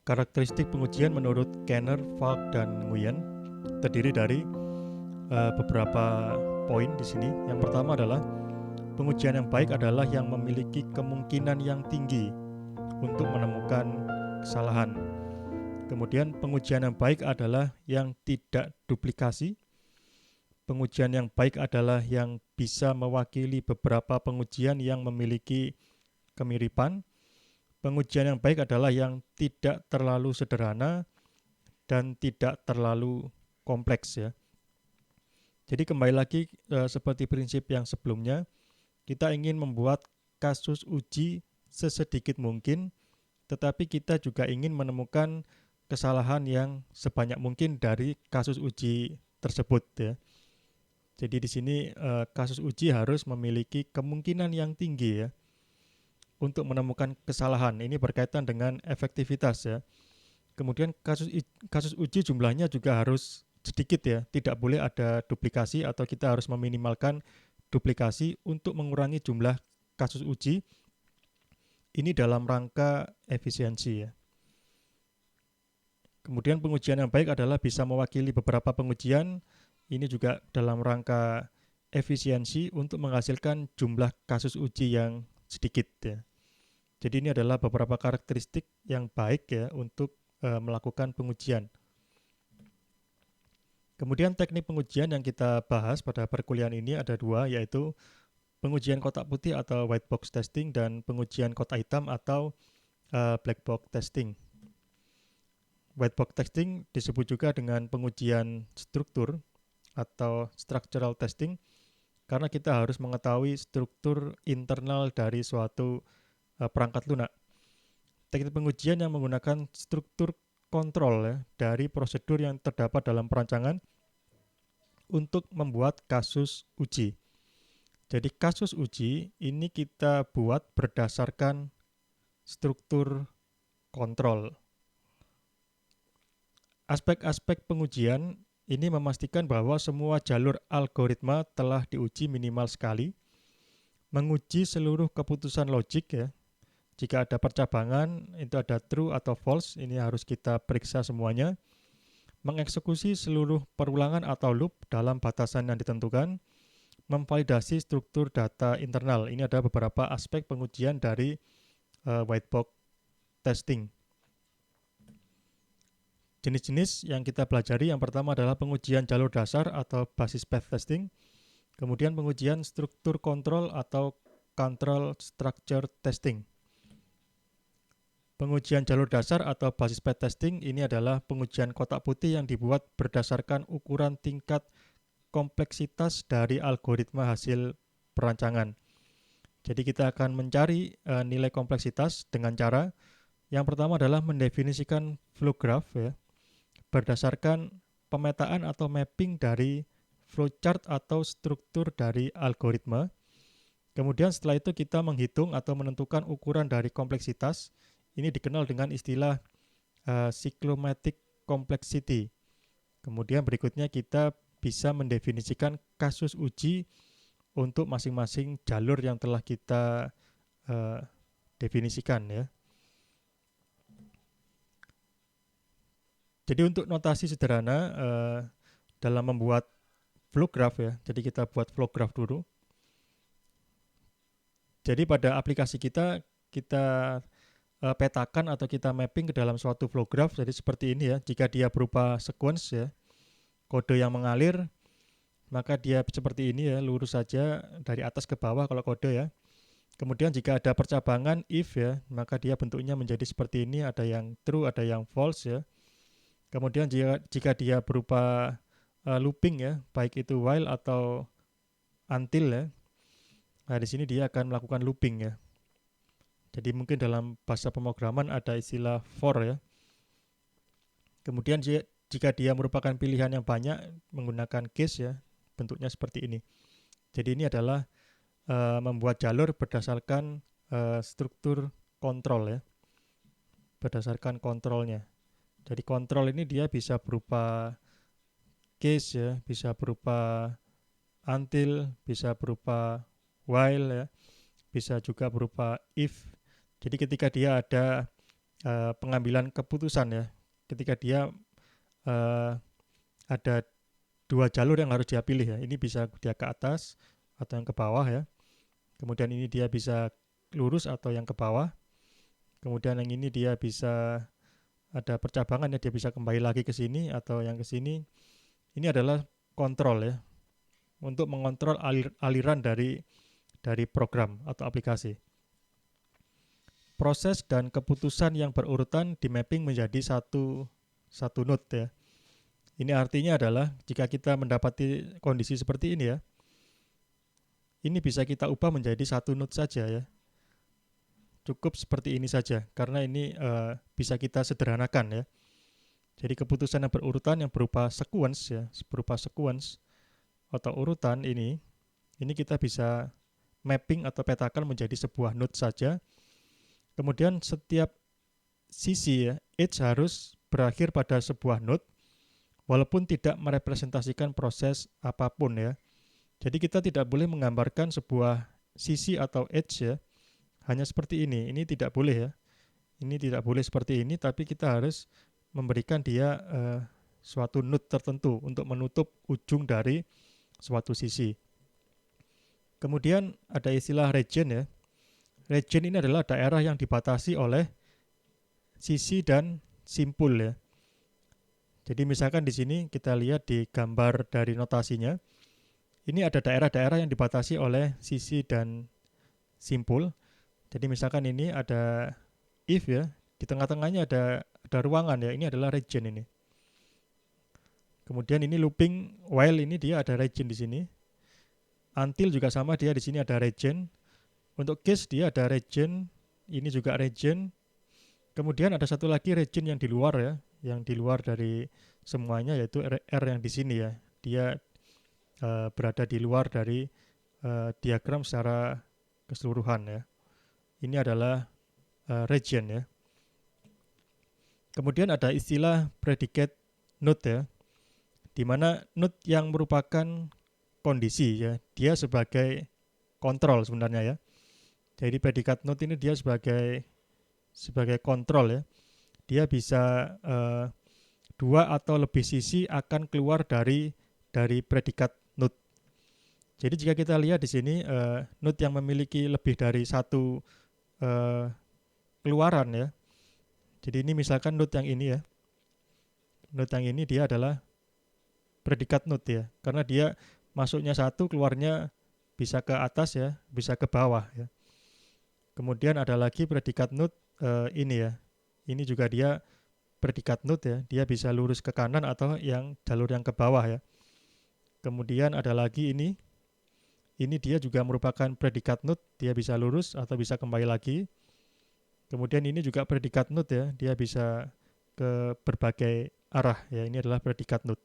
Karakteristik pengujian menurut Kenner, Falk, dan Nguyen terdiri dari beberapa poin di sini. Yang pertama adalah pengujian yang baik adalah yang memiliki kemungkinan yang tinggi untuk menemukan kesalahan. Kemudian pengujian yang baik adalah yang tidak duplikasi. Pengujian yang baik adalah yang bisa mewakili beberapa pengujian yang memiliki kemiripan. Pengujian yang baik adalah yang tidak terlalu sederhana dan tidak terlalu kompleks ya. Jadi kembali lagi seperti prinsip yang sebelumnya, kita ingin membuat kasus uji sesedikit mungkin, tetapi kita juga ingin menemukan kesalahan yang sebanyak mungkin dari kasus uji tersebut ya. Jadi di sini kasus uji harus memiliki kemungkinan yang tinggi ya untuk menemukan kesalahan. Ini berkaitan dengan efektivitas ya. Kemudian kasus uji jumlahnya juga harus sedikit ya, tidak boleh ada duplikasi atau kita harus meminimalkan duplikasi untuk mengurangi jumlah kasus uji. Ini dalam rangka efisiensi ya. Kemudian pengujian yang baik adalah bisa mewakili beberapa pengujian. Ini juga dalam rangka efisiensi untuk menghasilkan jumlah kasus uji yang sedikit ya. Jadi ini adalah beberapa karakteristik yang baik ya untuk melakukan pengujian. Kemudian teknik pengujian yang kita bahas pada perkuliahan ini ada dua, yaitu pengujian kotak putih atau white box testing dan pengujian kotak hitam atau black box testing. White box testing disebut juga dengan pengujian struktur atau structural testing karena kita harus mengetahui struktur internal dari suatu perangkat lunak. Teknik pengujian yang menggunakan struktur kontrol ya, dari prosedur yang terdapat dalam perancangan untuk membuat kasus uji. Jadi kasus uji ini kita buat berdasarkan struktur kontrol. Aspek-aspek pengujian ini memastikan bahwa semua jalur algoritma telah diuji minimal sekali, menguji seluruh keputusan logik ya. Jika ada percabangan, itu ada true atau false, ini harus kita periksa semuanya. Mengeksekusi seluruh perulangan atau loop dalam batasan yang ditentukan, memvalidasi struktur data internal. Ini ada beberapa aspek pengujian dari white box testing. Jenis-jenis yang kita pelajari yang pertama adalah pengujian jalur dasar atau basis path testing, kemudian pengujian struktur kontrol atau control structure testing. Pengujian jalur dasar atau basis path testing ini adalah pengujian kotak putih yang dibuat berdasarkan ukuran tingkat kompleksitas dari algoritma hasil perancangan. Jadi kita akan mencari nilai kompleksitas dengan cara yang pertama adalah mendefinisikan flow graph ya, berdasarkan pemetaan atau mapping dari flowchart atau struktur dari algoritma. Kemudian setelah itu kita menghitung atau menentukan ukuran dari kompleksitas. Ini dikenal dengan istilah cyclomatic complexity. Kemudian berikutnya kita bisa mendefinisikan kasus uji untuk masing-masing jalur yang telah kita definisikan ya. Jadi untuk notasi sederhana dalam membuat flow graph ya. Jadi kita buat flow graph dulu. Jadi pada aplikasi kita petakan atau kita mapping ke dalam suatu flow graph. Jadi seperti ini ya. Jika dia berupa sequence ya, kode yang mengalir, maka dia seperti ini ya, lurus saja dari atas ke bawah kalau kode ya. Kemudian jika ada percabangan if ya, maka dia bentuknya menjadi seperti ini, ada yang true, ada yang false ya. Kemudian jika dia berupa looping ya, baik itu while atau until ya. Nah, di sini dia akan melakukan looping ya. Jadi mungkin dalam bahasa pemrograman ada istilah for ya. Kemudian jika dia merupakan pilihan yang banyak menggunakan case ya, bentuknya seperti ini. Jadi ini adalah membuat jalur berdasarkan struktur kontrol ya. Berdasarkan kontrolnya. Jadi kontrol ini dia bisa berupa case ya, bisa berupa until, bisa berupa while ya, bisa juga berupa if. Jadi ketika dia ada pengambilan keputusan ya. Ketika dia eh, ada dua jalur yang harus dia pilih ya. Ini bisa dia ke atas atau yang ke bawah ya. Kemudian ini dia bisa lurus atau yang ke bawah. Kemudian yang ini dia bisa ada percabangan ya, dia bisa kembali lagi ke sini atau yang ke sini. Ini adalah kontrol ya, untuk mengontrol aliran dari program atau aplikasi. Proses dan keputusan yang berurutan di mapping menjadi satu node ya. Ini artinya adalah jika kita mendapati kondisi seperti ini ya, ini bisa kita ubah menjadi satu node saja ya. Cukup seperti ini saja karena ini bisa kita sederhanakan ya. Jadi keputusan yang berurutan yang berupa sequence ya, berupa sequence atau urutan ini kita bisa mapping atau petakan menjadi sebuah node saja. Kemudian setiap sisi ya, edge harus berakhir pada sebuah node walaupun tidak merepresentasikan proses apapun ya. Jadi kita tidak boleh menggambarkan sebuah sisi atau edge ya hanya seperti ini. Ini tidak boleh ya. Ini tidak boleh seperti ini, tapi kita harus memberikan dia suatu node tertentu untuk menutup ujung dari suatu sisi. Kemudian ada istilah region ya. Region ini adalah daerah yang dibatasi oleh sisi dan simpul ya. Jadi misalkan di sini kita lihat di gambar dari notasinya, ini ada daerah-daerah yang dibatasi oleh sisi dan simpul. Jadi misalkan ini ada if ya, di tengah-tengahnya ada ruangan ya, ini adalah region ini. Kemudian ini looping while, ini dia ada region di sini. Until juga sama, dia di sini ada region. Untuk case dia ada region, ini juga region. Kemudian ada satu lagi region yang di luar ya, yang di luar dari semuanya, yaitu R yang di sini ya. Dia berada di luar dari diagram secara keseluruhan ya. Ini adalah region ya. Kemudian ada istilah predicate node ya, di mana node yang merupakan kondisi ya, dia sebagai kontrol sebenarnya ya. Jadi predikat node ini dia sebagai kontrol ya. Dia bisa dua atau lebih sisi akan keluar dari predikat node. Jadi jika kita lihat di sini node yang memiliki lebih dari satu keluaran ya. Jadi ini misalkan node yang ini ya. Node yang ini dia adalah predikat node ya, karena dia masuknya satu, keluarnya bisa ke atas ya, bisa ke bawah ya. Kemudian ada lagi predikat node ini ya. Ini juga dia predikat node ya, dia bisa lurus ke kanan atau yang jalur yang ke bawah ya. Kemudian ada lagi ini dia juga merupakan predikat node, dia bisa lurus atau bisa kembali lagi. Kemudian ini juga predikat node ya, dia bisa ke berbagai arah ya, ini adalah predikat node.